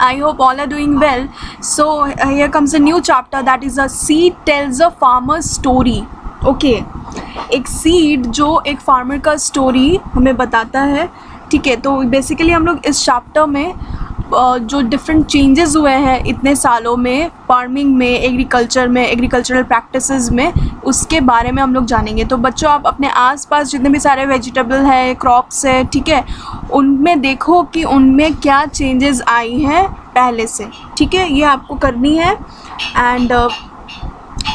I hope all are doing well. So here comes a new chapter, that is a seed tells a farmer's story. Okay, एक seed जो एक farmer का story हमें बताता है, ठीक है. तो बेसिकली हम लोग इस चैप्टर में जो डिफरेंट चेंजेस हुए हैं इतने सालों में फार्मिंग में, एग्रीकल्चर में, एग्रीकल्चरल प्रैक्टिसेस में, उसके बारे में हम लोग जानेंगे. तो बच्चों, आप अपने आसपास जितने भी सारे वेजिटेबल है, क्रॉप्स है, ठीक है, उनमें देखो कि उनमें क्या चेंजेस आई हैं पहले से, ठीक है. ये आपको करनी है. एंड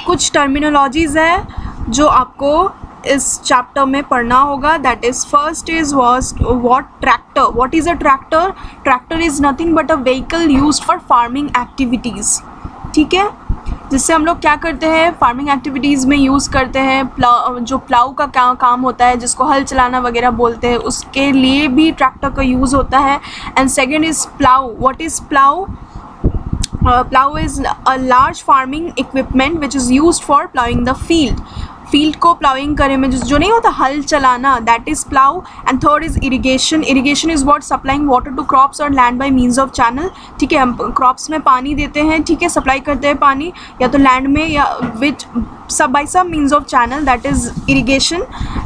कुछ टर्मिनोलॉजीज़ है जो आपको इस चैप्टर में पढ़ना होगा. That is first is what tractor. What is a tractor? Tractor is nothing but a vehicle used for farming activities, ठीक है. जिससे हम लोग क्या करते हैं, फार्मिंग एक्टिविटीज़ में यूज़ करते हैं. जो प्लाऊ का क्या काम होता है, जिसको हल चलाना वगैरह बोलते हैं, उसके लिए भी ट्रैक्टर का यूज़ होता है. And second is plough. What is plough? Plow is a large farming equipment which is used for plowing the field. Field को प्लाउइंग करे में जो नहीं होता हल चलाना, that is plough. And third is irrigation. Irrigation is what supplying water to crops और land by means of channel, ठीक है. हम क्रॉप्स में पानी देते हैं, ठीक है, सप्लाई करते हैं पानी या तो लैंड में या विच सब बाई सब means of channel, that is irrigation.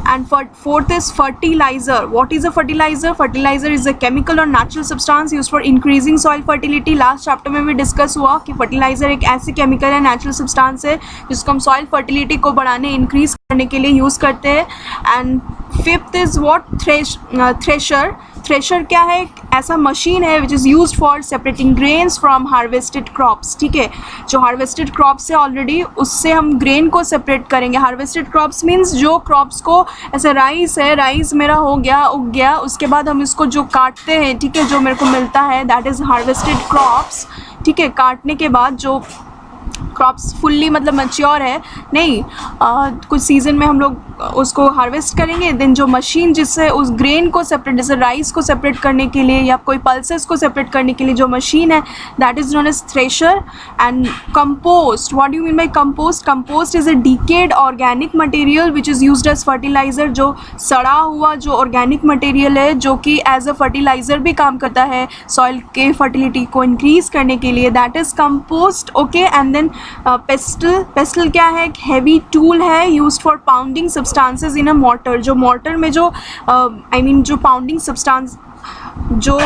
And fourth is fertiliser. What is a fertiliser? Fertiliser is a chemical और natural substance use for increasing soil fertility. Last chapter में भी डिस्कस हुआ कि फर्टिलाइज़र एक ऐसी केमिकल है, नेचुरल सब्सटेंस है, जिसको हम सॉइल फर्टिलिटी को बढ़ाने, इंक्रीज करने के लिए यूज़ करते हैं. And fifth is what thresher. Thresher क्या है? ऐसा मशीन है विच is used for separating grains from harvested crops, ठीक है. जो हार्वेस्टेड क्रॉप्स है ऑलरेडी, उससे हम ग्रेन को सेपरेट करेंगे. हार्वेस्टेड क्रॉप्स मीन्स जो क्रॉप्स को, ऐसे राइस है, राइस मेरा हो गया, उग गया, उसके बाद हम इसको जो काटते हैं, ठीक है, जो मेरे को मिलता है, दैट इज़ हार्वेस्टेड क्रॉप्स, ठीक है. काटने के बाद जो क्रॉप्स फुल्ली मतलब मैच्योर है नहीं, कुछ सीज़न में हम लोग उसको हार्वेस्ट करेंगे. देन जो मशीन जिससे उस ग्रेन को सेपरेट, जैसे राइस को सेपरेट करने के लिए या कोई पल्सेस को सेपरेट करने के लिए जो मशीन है, that is known as thresher. And compost. What do you mean by compost? Compost is a decayed organic material which is used as fertiliser. जो सड़ा हुआ जो ऑर्गेनिक मटेरियल है जो कि एज अ फर्टिलाइज़र भी काम करता है सॉइल के फर्टिलिटी को इंक्रीज़ करने के लिए, that is compost. Okay. And then pestle. Pestle क्या है? एक हैवी टूल है used for pounding substances in a mortar. जो मोटर में जो जो पाउंडिंग सब्सटेंस जो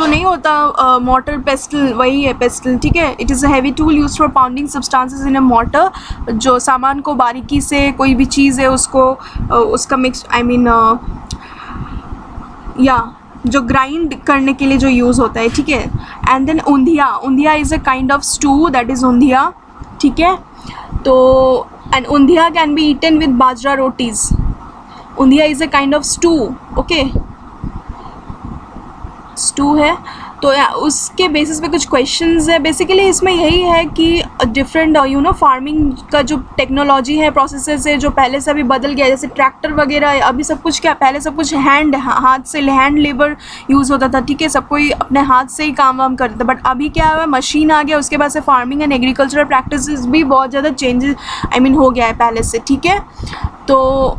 नहीं होता मोटर, पेस्टल वही है पेस्टल, ठीक है. It is a heavy tool used for pounding substances in a mortar. जो सामान को बारीकी से, कोई भी चीज़ है उसको उसका मिक्स जो ग्राइंड करने के लिए जो यूज़ होता है, ठीक है. And then undhiya. Undhiya is a kind of stew, that is undhiya, ठीक है. तो and undhiya can be eaten with bajra rotis. Undhiya is a kind of stew, okay, stew है. तो उसके बेसिस पे कुछ क्वेश्चंस है. बेसिकली इसमें यही है कि डिफरेंट फार्मिंग का जो टेक्नोलॉजी है, प्रोसेसेस है, जो पहले से अभी बदल गया. जैसे ट्रैक्टर वगैरह, अभी सब कुछ क्या, पहले सब कुछ हाथ से हैंड लेबर यूज़ होता था, ठीक है, सब कोई अपने हाथ से ही काम वाम करता था. बट अभी क्या हुआ, मशीन आ गया, उसके बाद से फार्मिंग एंड एग्रीकल्चरल प्रैक्टिसेस भी बहुत ज़्यादा चेंजेस हो गया है पहले से, ठीक है. तो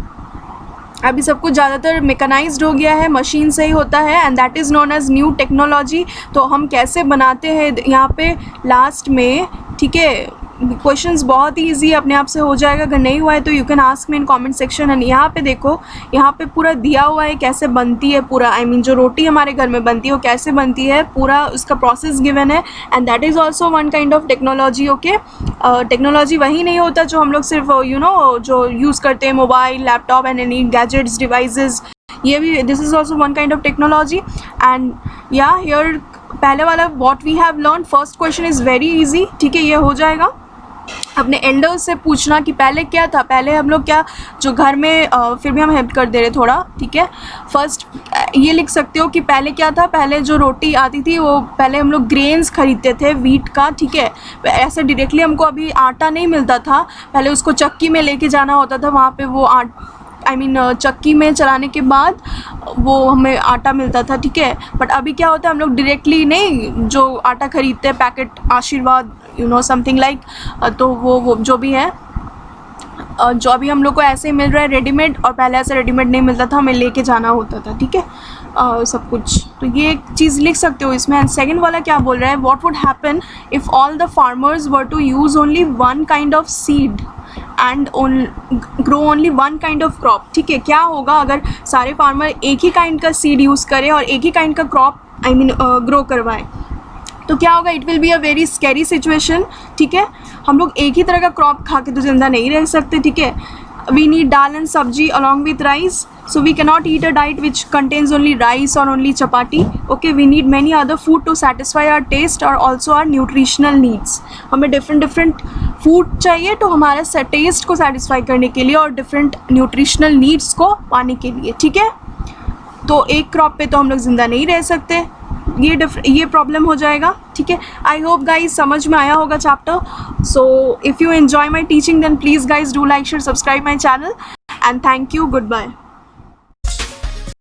अभी सब कुछ ज़्यादातर मेकनाइज्ड हो गया है, मशीन से ही होता है. And that is known as new technology. तो हम कैसे बनाते हैं यहाँ पे लास्ट में, ठीक है. क्वेश्चंस बहुत ही ईजी अपने आप से हो जाएगा. अगर नहीं हुआ है तो you can ask me in comment section. And यहाँ पे देखो, यहाँ पे पूरा दिया हुआ है कैसे बनती है पूरा. जो रोटी हमारे घर में बनती है वो कैसे बनती है, पूरा उसका प्रोसेस गिवन है. And that is also one kind of technology, okay. Technology वही नहीं होता जो हम लोग सिर्फ जो यूज़ करते हैं, mobile, laptop and any gadgets, devices, ये भी this is also one kind of technology. And here पहले वाला what we have learn, first question is very easy, ठीक है, ये हो जाएगा. अपने एल्डर्स से पूछना कि पहले क्या था, पहले हम लोग क्या, जो घर में फिर भी हम हेल्प कर दे रहे थोड़ा, ठीक है. फर्स्ट ये लिख सकते हो कि पहले क्या था. पहले जो रोटी आती थी वो पहले हम लोग ग्रेन्स खरीदते थे वीट का, ठीक है. ऐसे डायरेक्टली हमको अभी आटा नहीं मिलता था, पहले उसको चक्की में लेके जाना होता था, वहाँ पे वो चक्की में चलाने के बाद वो हमें आटा मिलता था, ठीक है. बट अभी क्या होता है, हम लोग डायरेक्टली नहीं जो आटा खरीदते हैं, पैकेट आशीर्वाद समथिंग लाइक, तो वो जो भी है जो अभी हम लोग को ऐसे मिल रहा है रेडीमेड, और पहले ऐसे रेडीमेड नहीं मिलता था, हमें लेके जाना होता था, ठीक है, सब कुछ। तो ये एक चीज़ लिख सकते हो इसमें। एंड सेकेंड वाला क्या बोल रहा है, what would happen if all the farmers were to use only one kind of seed and grow only one kind of crop. ठीक है, क्या होगा अगर सारे फार्मर एक ही काइंड का सीड यूज़ करें और एक ही काइंड का क्रॉप ग्रो करवाएं, तो क्या होगा, it will be a very scary situation. ठीक है, हम लोग एक ही तरह का क्रॉप खा के तो ज़िंदा नहीं रह सकते। ठीक है, वी नीड दाल एंड सब्जी along with rice, so we cannot eat a diet which contains only rice or only chapati. Okay, we need many other food to satisfy our taste or also our nutritional needs. हमें different food चाहिए तो हमारे test को satisfy करने के लिए और different nutritional needs को पाने के लिए। ठीक है, तो एक क्रॉप पे तो हम लोग ज़िंदा नहीं रह सकते, ये प्रॉब्लम हो जाएगा। ठीक है, आई होप गाइज समझ में आया होगा chapter. So if you enjoy my teaching then please guys do like share subscribe my channel and thank you, good bye.